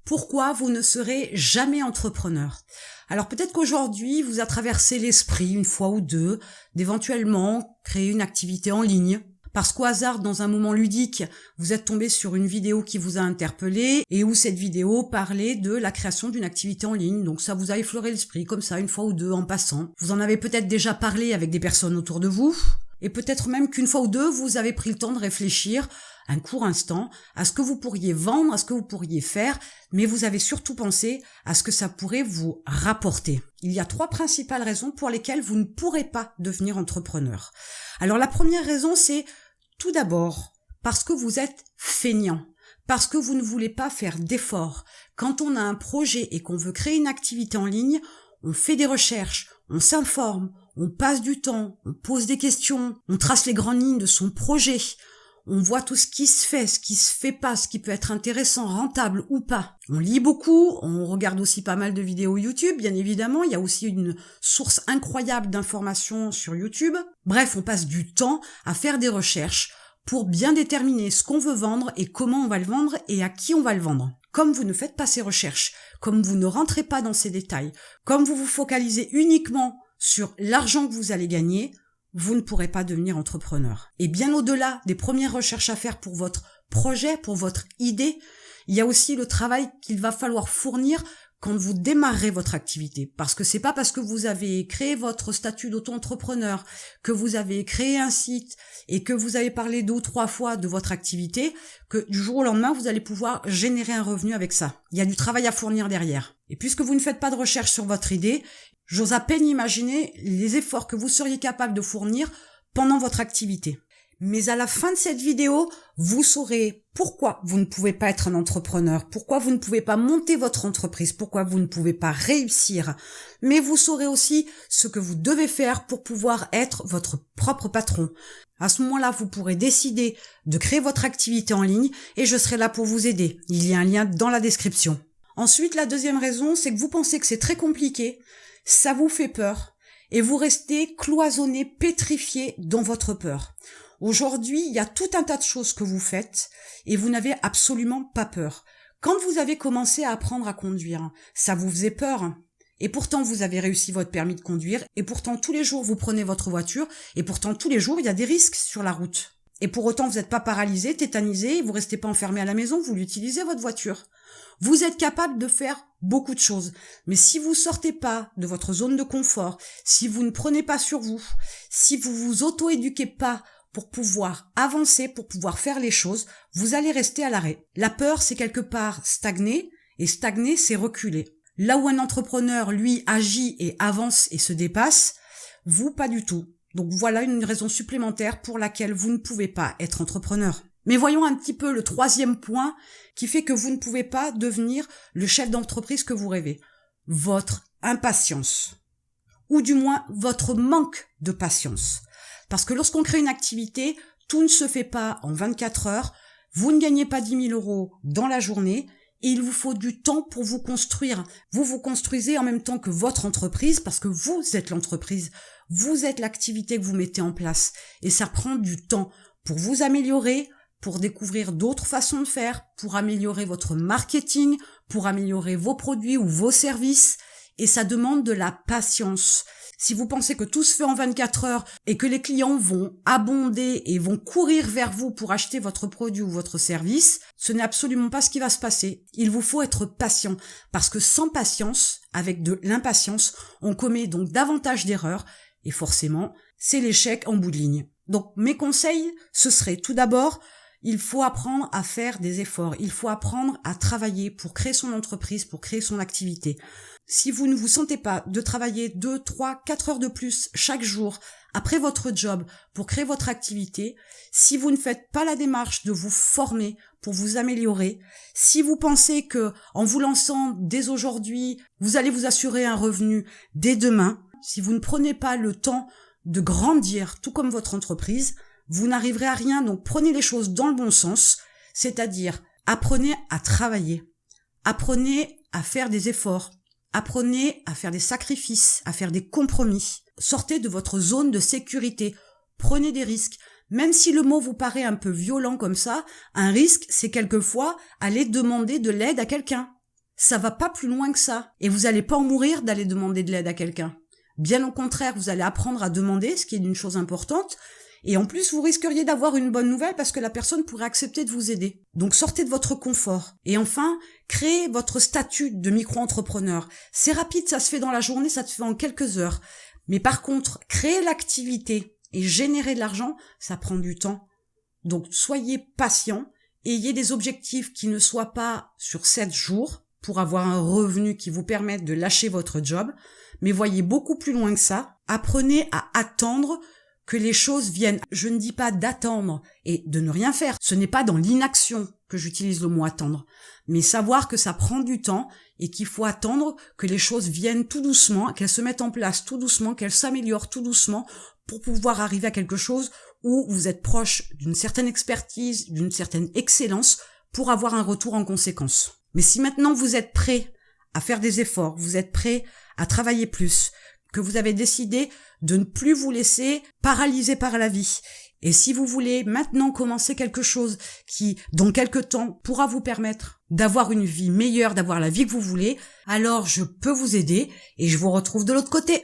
Pourquoi vous ne serez jamais entrepreneur? Alors peut-être qu'aujourd'hui, vous a traversé l'esprit une fois ou deux d'éventuellement créer une activité en ligne. Parce qu'au hasard, dans un moment ludique, vous êtes tombé sur une vidéo qui vous a interpellé et où cette vidéo parlait de la création d'une activité en ligne. Donc ça vous a effleuré l'esprit comme ça, une fois ou deux en passant. Vous en avez peut-être déjà parlé avec des personnes autour de vous. Et peut-être même qu'une fois ou deux, vous avez pris le temps de réfléchir un court instant à ce que vous pourriez vendre, à ce que vous pourriez faire, mais vous avez surtout pensé à ce que ça pourrait vous rapporter. Il y a 3 principales raisons pour lesquelles vous ne pourrez pas devenir entrepreneur. Alors la première raison, c'est tout d'abord parce que vous êtes feignant, parce que vous ne voulez pas faire d'efforts. Quand on a un projet et qu'on veut créer une activité en ligne, on fait des recherches, on s'informe, on passe du temps, on pose des questions, on trace les grandes lignes de son projet, on voit tout ce qui se fait pas, ce qui peut être intéressant, rentable ou pas. On lit beaucoup, on regarde aussi pas mal de vidéos YouTube, bien évidemment, il y a aussi une source incroyable d'informations sur YouTube. Bref, on passe du temps à faire des recherches pour bien déterminer ce qu'on veut vendre et comment on va le vendre et à qui on va le vendre. Comme vous ne faites pas ces recherches, comme vous ne rentrez pas dans ces détails, comme vous vous focalisez uniquement sur l'argent que vous allez gagner, vous ne pourrez pas devenir entrepreneur. Et bien au-delà des premières recherches à faire pour votre projet, pour votre idée, il y a aussi le travail qu'il va falloir fournir quand vous démarrerez votre activité. Parce que c'est pas parce que vous avez créé votre statut d'auto-entrepreneur, que vous avez créé un site et que vous avez parlé 2 ou 3 fois de votre activité que du jour au lendemain, vous allez pouvoir générer un revenu avec ça. Il y a du travail à fournir derrière. Et puisque vous ne faites pas de recherche sur votre idée, j'ose à peine imaginer les efforts que vous seriez capable de fournir pendant votre activité. Mais à la fin de cette vidéo, vous saurez pourquoi vous ne pouvez pas être un entrepreneur, pourquoi vous ne pouvez pas monter votre entreprise, pourquoi vous ne pouvez pas réussir. Mais vous saurez aussi ce que vous devez faire pour pouvoir être votre propre patron. À ce moment-là, vous pourrez décider de créer votre activité en ligne et je serai là pour vous aider. Il y a un lien dans la description. Ensuite, la deuxième raison, c'est que vous pensez que c'est très compliqué, ça vous fait peur et vous restez cloisonné, pétrifié dans votre peur. Aujourd'hui, il y a tout un tas de choses que vous faites et vous n'avez absolument pas peur. Quand vous avez commencé à apprendre à conduire, ça vous faisait peur. Et pourtant, vous avez réussi votre permis de conduire et pourtant, tous les jours, vous prenez votre voiture et pourtant, tous les jours, il y a des risques sur la route. Et pour autant, vous n'êtes pas paralysé, tétanisé, vous restez pas enfermé à la maison, vous l'utilisez votre voiture. Vous êtes capable de faire beaucoup de choses. Mais si vous sortez pas de votre zone de confort, si vous ne prenez pas sur vous, si vous vous auto-éduquez pas pour pouvoir avancer, pour pouvoir faire les choses, vous allez rester à l'arrêt. La peur, c'est quelque part stagner, et stagner, c'est reculer. Là où un entrepreneur, lui, agit et avance et se dépasse, vous, pas du tout. Donc voilà une raison supplémentaire pour laquelle vous ne pouvez pas être entrepreneur. Mais voyons un petit peu le 3e point qui fait que vous ne pouvez pas devenir le chef d'entreprise que vous rêvez. Votre impatience. Ou du moins, votre manque de patience. Parce que lorsqu'on crée une activité, tout ne se fait pas en 24 heures, vous ne gagnez pas 10 000 € dans la journée, et il vous faut du temps pour vous construire. Vous vous construisez en même temps que votre entreprise, parce que vous êtes l'entreprise, vous êtes l'activité que vous mettez en place, et ça prend du temps pour vous améliorer, pour découvrir d'autres façons de faire, pour améliorer votre marketing, pour améliorer vos produits ou vos services, et ça demande de la patience. Si vous pensez que tout se fait en 24 heures et que les clients vont abonder et vont courir vers vous pour acheter votre produit ou votre service, ce n'est absolument pas ce qui va se passer. Il vous faut être patient parce que sans patience, avec de l'impatience, on commet donc davantage d'erreurs et forcément, c'est l'échec en bout de ligne. Donc mes conseils, ce serait tout d'abord, il faut apprendre à faire des efforts, il faut apprendre à travailler pour créer son entreprise, pour créer son activité. Si vous ne vous sentez pas de travailler 2, 3, 4 heures de plus chaque jour après votre job pour créer votre activité, si vous ne faites pas la démarche de vous former pour vous améliorer, si vous pensez que en vous lançant dès aujourd'hui, vous allez vous assurer un revenu dès demain, si vous ne prenez pas le temps de grandir tout comme votre entreprise, vous n'arriverez à rien. Donc prenez les choses dans le bon sens, c'est-à-dire apprenez à travailler, apprenez à faire des efforts, apprenez à faire des sacrifices, à faire des compromis. Sortez de votre zone de sécurité, prenez des risques. Même si le mot vous paraît un peu violent comme ça, un risque, c'est quelquefois aller demander de l'aide à quelqu'un. ça va pas plus loin que ça. Et vous allez pas en mourir d'aller demander de l'aide à quelqu'un. Bien au contraire, vous allez apprendre à demander, ce qui est une chose importante. Et en plus, vous risqueriez d'avoir une bonne nouvelle parce que la personne pourrait accepter de vous aider. Donc, sortez de votre confort. Et enfin, créez votre statut de micro-entrepreneur. C'est rapide, ça se fait dans la journée, ça se fait en quelques heures. Mais par contre, créer l'activité et générer de l'argent, ça prend du temps. Donc, soyez patient, ayez des objectifs qui ne soient pas sur 7 jours pour avoir un revenu qui vous permette de lâcher votre job, mais voyez beaucoup plus loin que ça. Apprenez à attendre que les choses viennent. Je ne dis pas d'attendre et de ne rien faire. Ce n'est pas dans l'inaction que j'utilise le mot attendre, mais savoir que ça prend du temps et qu'il faut attendre que les choses viennent tout doucement, qu'elles se mettent en place tout doucement, qu'elles s'améliorent tout doucement pour pouvoir arriver à quelque chose où vous êtes proche d'une certaine expertise, d'une certaine excellence pour avoir un retour en conséquence. Mais si maintenant vous êtes prêt à faire des efforts, vous êtes prêt à travailler plus, que vous avez décidé de ne plus vous laisser paralyser par la vie. Et si vous voulez maintenant commencer quelque chose qui, dans quelque temps, pourra vous permettre d'avoir une vie meilleure, d'avoir la vie que vous voulez, alors je peux vous aider et je vous retrouve de l'autre côté.